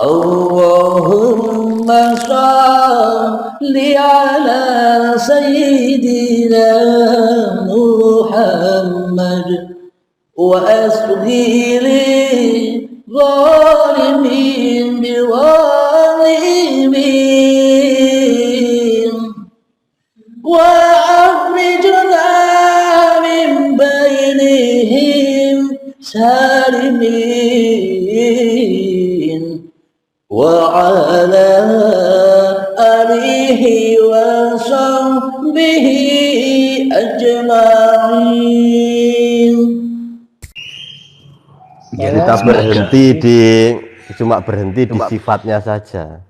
Allahumma shalli ala sayyidina Muhammad wa asghiri zalimin biwalimin wa akhrijna min bainihim salimin wa ala alihi wa sahbihi ajma'in. Kita cuma berhenti di sifatnya saja,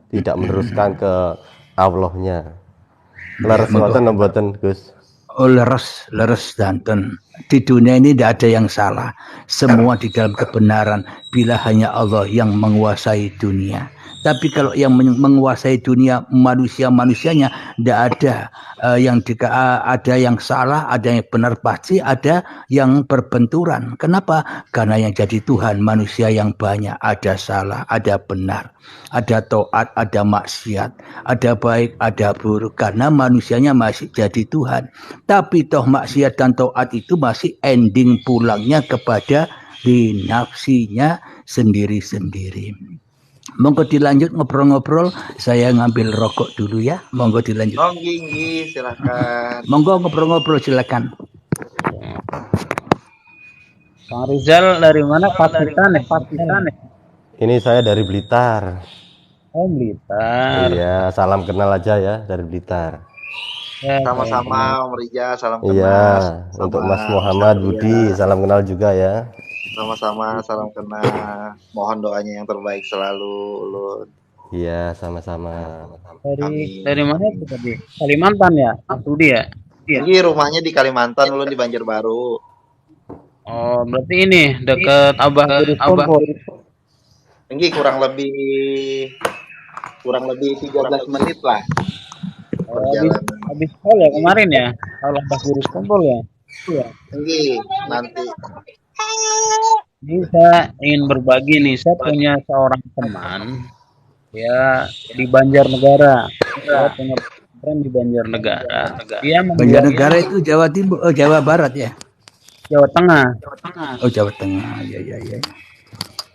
tidak meneruskan ke Allahnya. Leres ngoten mboten, Gus? Oh, leres danten. Di dunia ini tidak ada yang salah. Semua di dalam kebenaran bila hanya Allah yang menguasai dunia. Tapi kalau yang menguasai dunia manusianya tidak ada ada yang salah, ada yang benar pasti, ada yang berbenturan. Kenapa? Karena yang jadi Tuhan manusia yang banyak, ada salah, ada benar, ada taat, ada maksiat, ada baik, ada buruk. Karena manusianya masih jadi Tuhan. Tapi toh maksiat dan taat itu masih ending pulangnya kepada di nafsinya sendiri-sendiri. Monggo dilanjut ngobrol-ngobrol. Saya ngambil rokok dulu ya. Monggo dilanjut. Oh, gini, silakan. Monggo ngobrol-ngobrol silakan. Kang Rizal dari mana? Pacitan ya? Ini saya dari Blitar. Oh, Blitar. Iya, salam kenal aja ya dari Blitar. Ya, sama-sama Om Rija, salam kenal. Iya, untuk Mas Muhammad Budi, salam kenal juga ya. Sama-sama, salam kenal. Mohon doanya yang terbaik selalu, Ulun. Iya, sama-sama. Dari mana itu tadi? Kalimantan ya, Mas Budi ya? Ini rumahnya di Kalimantan, Ulun di Banjarbaru. Oh, berarti ini dekat Abah Kumpul. Ini kurang lebih 13 menit lah. Habis call ya kemarin ya, kalau Abah Kumpul ya. Iya. Ini nanti. Ini saya ingin berbagi nih, saya punya seorang teman ya di Banjarnegara. Saya punya teman di Banjarnegara. Banjarnegara itu Jawa Timur, Jawa Barat ya? Jawa Tengah. Oh, Jawa Tengah. Ya.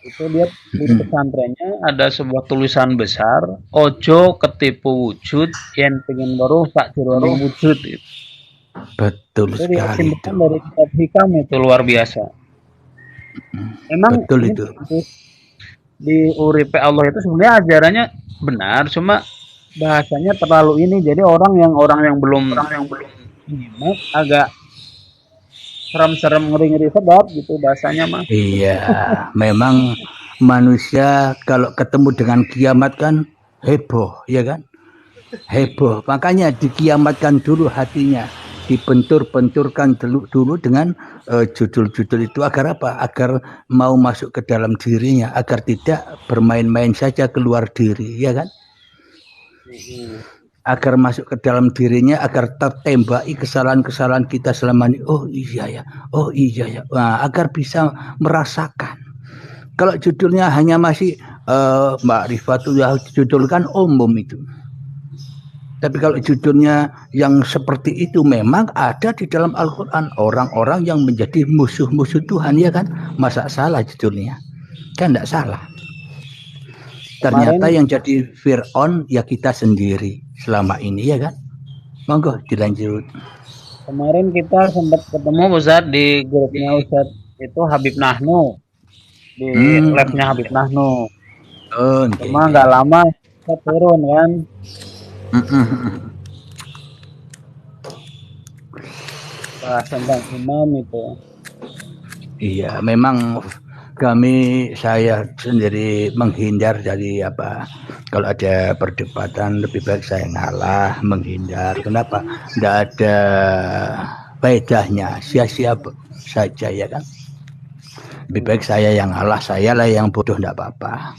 Itu dia di pesantrennya ada sebuah tulisan besar, ojo ketipu wujud, yang pengen baru Pak Juroni wujud itu. Betul itu sekali itu. Dari kitab hikam itu luar biasa. Memang betul itu. Di uripe Allah itu sebenarnya ajarannya benar, cuma bahasanya terlalu ini, jadi orang yang belum nyimak agak serem-serem, ngeri-ngeri sedap gitu bahasanya mah. Iya, memang manusia kalau ketemu dengan kiamat kan heboh, ya kan? Heboh, makanya dikiamatkan dulu hatinya, dibentur-benturkan dulu dengan judul-judul itu agar apa? Agar mau masuk ke dalam dirinya, agar tidak bermain-main saja keluar diri, ya kan? Agar masuk ke dalam dirinya, agar tertembaki kesalahan-kesalahan kita selama ini. Oh iya ya. Nah, agar bisa merasakan. Kalau judulnya hanya masih Ma'rifatullah, judul kan umum itu. Tapi kalau judulnya yang seperti itu memang ada di dalam Al-Quran. Orang-orang yang menjadi musuh-musuh Tuhan, ya kan? Masa salah judulnya? Kan tidak salah. Ternyata yang jadi Fir'aun ya kita sendiri selama ini, ya kan? Monggo dilanjut. Kemarin kita sempat ketemu Ustaz di grupnya Ustaz itu Habib Nahnu, di labnya Habib Nahnu. Cuma nggak lama kita turun kan. Bahas tentang imam itu. Iya, memang saya sendiri menghindar dari apa. Kalau ada perdebatan lebih baik saya ngalah, menghindar. Kenapa? Tidak ada faedahnya, sia-sia saja, ya kan. Lebih baik saya yang ngalah, saya lah yang bodoh, tidak apa-apa.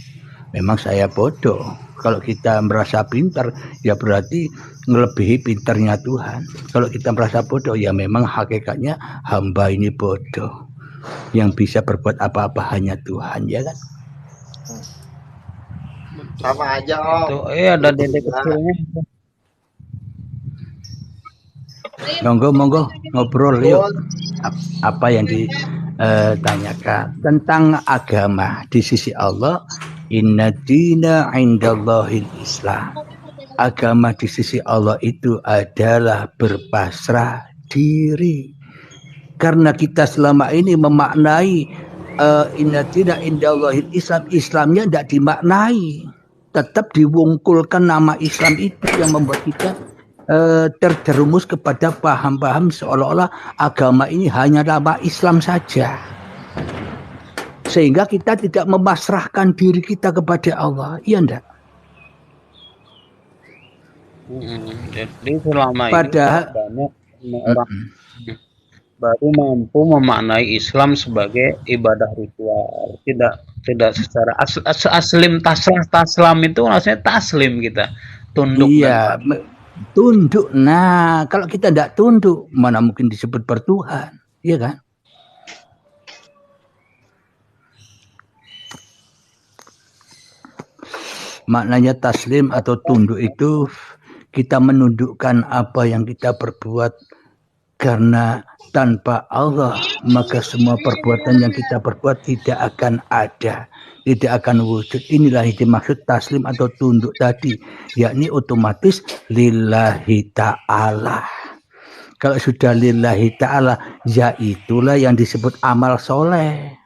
Memang saya bodoh. Kalau kita merasa pintar, ya berarti melebihi pintarnya Tuhan. Kalau kita merasa bodoh, ya memang hakikatnya hamba ini bodoh. Yang bisa berbuat apa-apa hanya Tuhan, ya kan? Sama aja Om. Tuh, ada dedek kecilnya. Monggo ngobrol yuk. Apa yang ditanyakan tentang agama di sisi Allah? Inna dina indallahil Islam. Agama di sisi Allah itu adalah berpasrah diri. Karena kita selama ini memaknai inna dina indallahil Islam, Islamnya tidak dimaknai. Tetap diwungkulkan nama Islam itu yang membuat kita terjerumus kepada paham-paham seolah-olah agama ini hanya nama Islam saja. Sehingga kita tidak memasrahkan diri kita kepada Allah. Iya enggak? Jadi selama Padahal, ini banyak orang baru mampu memaknai Islam sebagai ibadah ritual. Tidak secara aslim taslam itu maksudnya taslim kita. Tunduk. Iya, tunduk. Nah, kalau kita tidak tunduk, mana mungkin disebut bertuhan, iya kan? Maknanya taslim atau tunduk itu kita menundukkan apa yang kita perbuat, karena tanpa Allah maka semua perbuatan yang kita perbuat tidak akan ada, tidak akan wujud. Inilah yang dimaksud taslim atau tunduk tadi, yakni otomatis lillahi ta'ala. Kalau sudah lillahi ta'ala, ya itulah yang disebut amal soleh.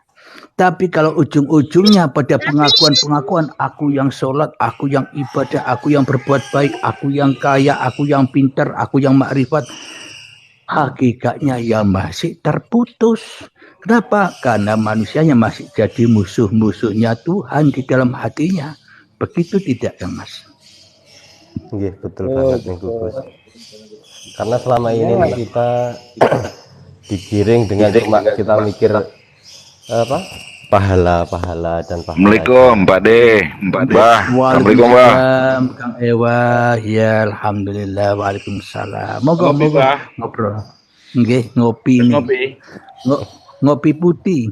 Tapi kalau ujung-ujungnya pada pengakuan-pengakuan, aku yang sholat, aku yang ibadah, aku yang berbuat baik, aku yang kaya, aku yang pintar, aku yang makrifat, hakikatnya ya masih terputus. Kenapa? Karena manusianya masih jadi musuh-musuhnya Tuhan di dalam hatinya. Begitu tidak ya Mas? Iya, betul banget nih Gus. Karena selama ini kita digiring dengan cuma kita mikir apa? Pahala dan pahala. Assalamualaikum Pak D, Mbah. Assalamualaikum Mbah. Kang Ewa, ya alhamdulillah. Waalaikumsalam. Moga ngobrol. Nggih, ngopi nih. Ngopi putih.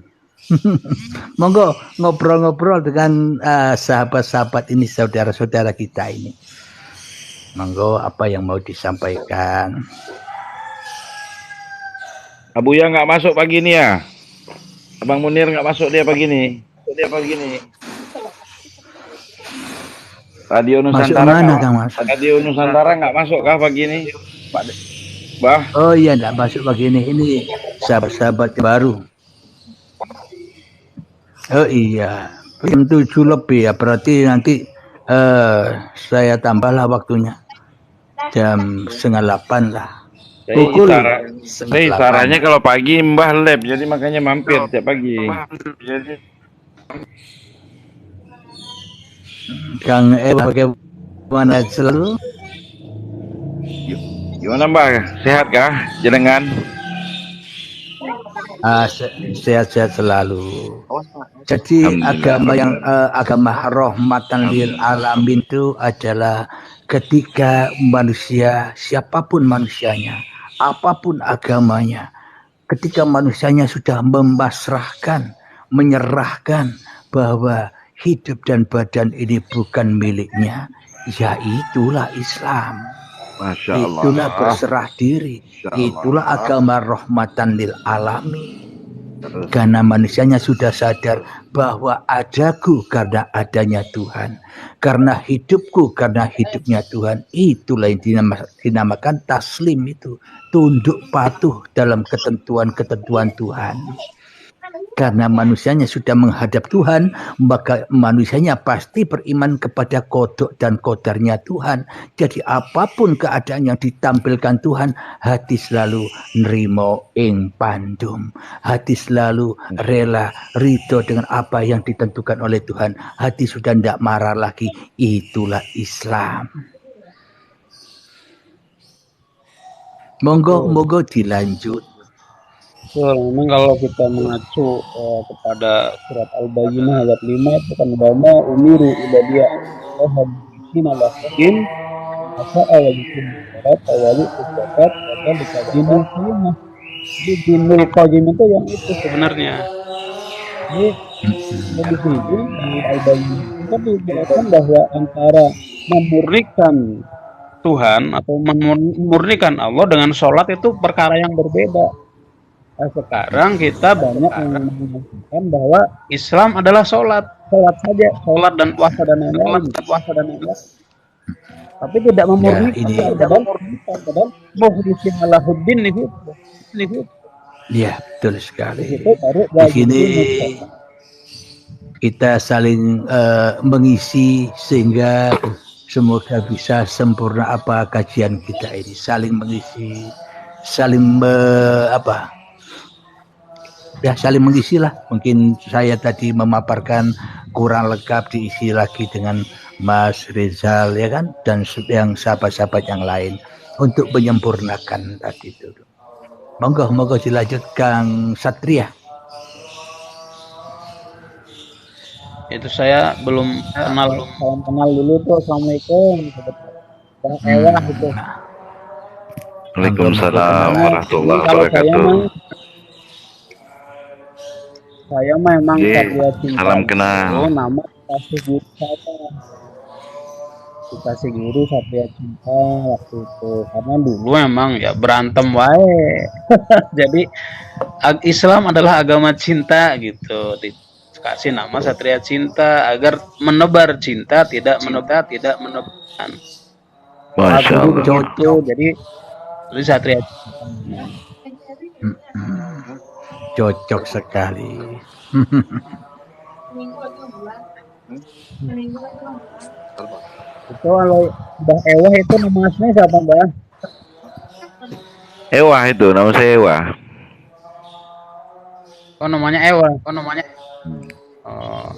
Monggo ngobrol-ngobrol dengan sahabat-sahabat ini, saudara-saudara kita ini. Monggo, apa yang mau disampaikan? Abuya nggak masuk pagi ini ya? Abang Munir nggak masuk dia pagi ini. Radio Nusantara Radio Nusantara nggak masuk kah pagi ini, Pak Bah? Oh iya, nggak masuk pagi ini. Ini sahabat-sahabat baru. Oh iya, jam 7 lebih ya. Berarti nanti saya tambahlah waktunya. Jam 7:30 lah. Saya sarannya kalau pagi Mbah lab, jadi makanya mampir tiap pagi. Kang bagaimana selalu? Gimana Mbah? Sehat kah? Jenengan? Sehat-sehat selalu. Jadi agama rahmatan lil alamin itu adalah ketika manusia, siapapun manusianya, apapun agamanya, ketika manusianya sudah menyerahkan bahwa hidup dan badan ini bukan miliknya, ya itulah Islam. Masya Allah. Itulah berserah diri. Itulah agama rahmatan lil alamin. Karena manusianya sudah sadar bahwa adaku karena adanya Tuhan, karena hidupku karena hidupnya Tuhan. Itulah yang dinamakan taslim, itu tunduk patuh dalam ketentuan-ketentuan Tuhan. Karena manusianya sudah menghadap Tuhan, maka manusianya pasti beriman kepada kodok dan kodarnya Tuhan. Jadi apapun keadaan yang ditampilkan Tuhan, hati selalu nerimo ing pandum. Hati selalu rela, ridho dengan apa yang ditentukan oleh Tuhan. Hati sudah tidak marah lagi. Itulah Islam. Monggo dilanjut. Memang kalau kita mengacu kepada surat Al-Bayyinah ayat 5 itu kan bahwa umiru ibadiyah hadisina lakin asa awajikum surat awali zakat dan dikajinul qayyimah. Di dinul qayyim itu yang itu sebenarnya. Jadi di sini di Al-Bayyinah kita dijelaskan bahwa antara memurnikan Tuhan atau memurnikan Allah dengan sholat itu perkara yang berbeda. Nah, sekarang kita banyak yang mengatakan bahwa Islam adalah sholat saja, sholat dan puasa dan lain-lain. Tapi tidak memurnikan, padahal mukhlisina lahuddin itu. Ya, betul sekali. Itu baru Di sini kita saling mengisi sehingga semoga bisa sempurna apa kajian kita ini, saling mengisi, saling saling mengisi lah. Mungkin saya tadi memaparkan kurang lengkap, diisi lagi dengan Mas Rizal ya kan, dan yang sahabat-sahabat yang lain untuk menyempurnakan tadi itu. Monggo dilanjut Kang Satria. Itu saya belum kenal, salam kenal dulu tuh. Assalamualaikum. Bang Ewah itu. Waalaikumsalam warahmatullahi Kalau wabarakatuh. saya memang Satria Cinta. Salam kenal. Nama dikasih guru Satria Cinta waktu itu, karena dulu memang ya berantem wae. Jadi Islam adalah agama cinta gitu. Kasih nama Satria Cinta agar menebar cinta, tidak menebarkan. Masya Allah. Jadi Satria Cinta. Cocok sekali. Itu kalau Mbah Ewah itu nama aslinya siapa, Mbah? Ewah itu, nama saya Ewah. Oh, namanya Ewah. Oh.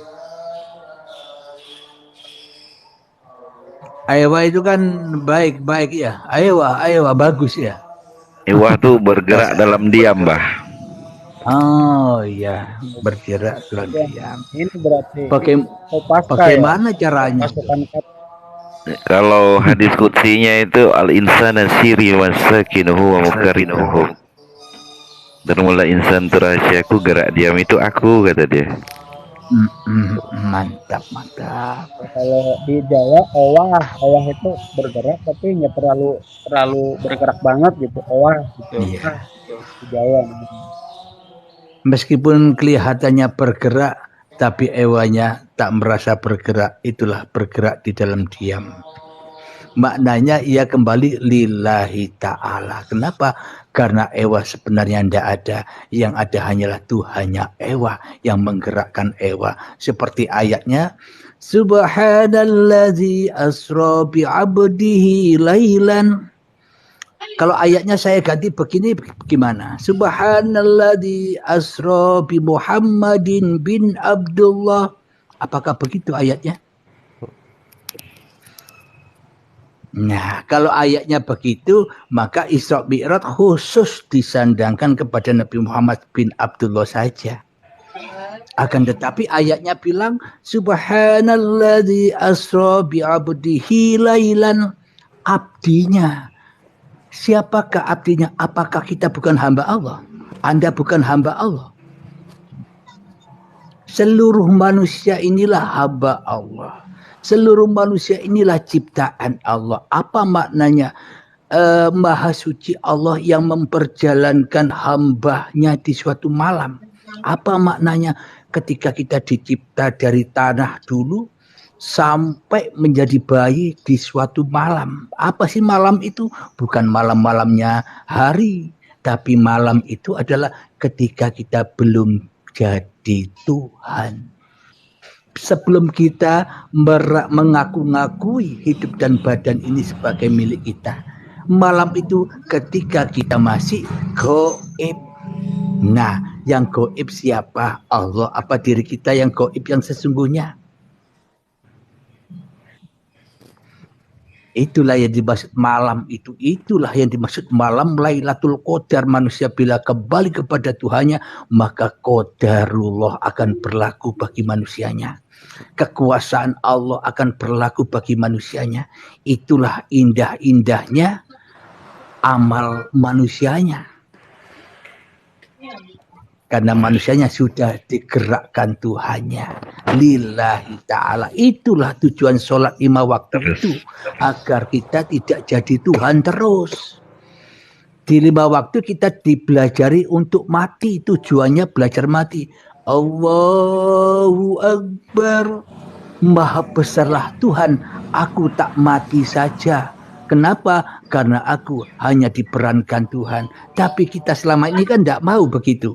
Ewah itu kan baik ya. Ewah bagus ya. Ewah tuh bergerak dalam diam, Mbah. Oh iya, bergerak dalam diam. Ini berarti bagaimana caranya? Kalau hadis qudsinya itu al-insana siri wa sakinuhu wa mukarinuhu. Dan mula insan itu rahasiaku, gerak diam itu aku, kata dia. Mantap. Kalau di Jawa owah itu bergerak tapi nggak terlalu bergerak banget gitu, owah gitu. Iya. Di Jawa. Meskipun kelihatannya bergerak, tapi ewanya tak merasa bergerak. Itulah bergerak di dalam diam. Maknanya ia kembali lillahi ta'ala. Kenapa? Karena ewa sebenarnya tidak ada. Yang ada hanyalah Tuhannya ewa yang menggerakkan ewa. Seperti ayatnya, Subhanalladzi asra bi'abdihi lailan. Kalau ayatnya saya ganti begini, gimana? Subhanalladzi asra bi Muhammadin bin Abdullah. Apakah begitu ayatnya? Nah, kalau ayatnya begitu, maka Isra Mi'raj khusus disandangkan kepada Nabi Muhammad bin Abdullah saja. Akan tetapi ayatnya bilang Subhanalladzi asra bi 'abdihi lailan. Abdinya. Siapakah abdinya? Apakah kita bukan hamba Allah? Anda bukan hamba Allah. Seluruh manusia inilah hamba Allah. Seluruh manusia inilah ciptaan Allah. Apa maknanya? Maha suci Allah yang memperjalankan hambanya di suatu malam. Apa maknanya? Ketika kita dicipta dari tanah dulu sampai menjadi bayi di suatu malam. Apa sih malam itu? Bukan malam-malamnya hari, tapi malam itu adalah ketika kita belum jadi Tuhan. Sebelum kita mengaku-ngakui hidup dan badan ini sebagai milik kita. Malam itu ketika kita masih gaib. Nah, yang gaib siapa? Allah. Apa diri kita yang gaib yang sesungguhnya? Itulah yang dimaksud malam itu. Itulah yang dimaksud malam Lailatul Qadar. Manusia bila kembali kepada Tuhannya, maka qadarullah akan berlaku bagi manusianya. Kekuasaan Allah akan berlaku bagi manusianya. Itulah indah-indahnya amal manusianya. Karena manusianya sudah digerakkan Tuhannya. lillahi ta'ala. Itulah tujuan sholat 5 waktu itu, agar kita tidak jadi Tuhan terus. Di 5 waktu kita dibelajari untuk mati, tujuannya belajar mati. Allahu Akbar, maha besarlah Tuhan, aku tak mati saja. Kenapa? Karena aku hanya diperankan Tuhan. Tapi kita selama ini kan tidak mau begitu.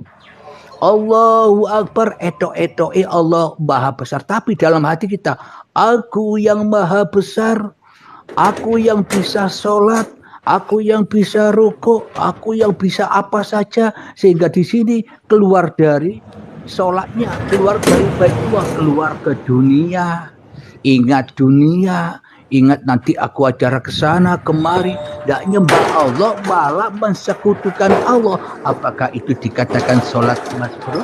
Allahu Akbar, etok-etoke Allah maha besar. Tapi dalam hati kita, aku yang maha besar, aku yang bisa sholat, aku yang bisa rukuk, aku yang bisa apa saja. Sehingga di sini keluar dari sholatnya, keluar dari Baitullah, keluar ke dunia. Ingat dunia, ingat nanti aku acara ke sana kemari, tidak nyembah Allah, malah mensekutukan Allah. Apakah itu dikatakan sholat, Mas Bro?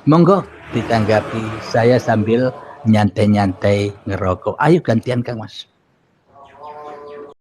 Monggo ditanggapi, saya sambil nyantai-nyantai ngerokok. Ayo gantian Kang Mas.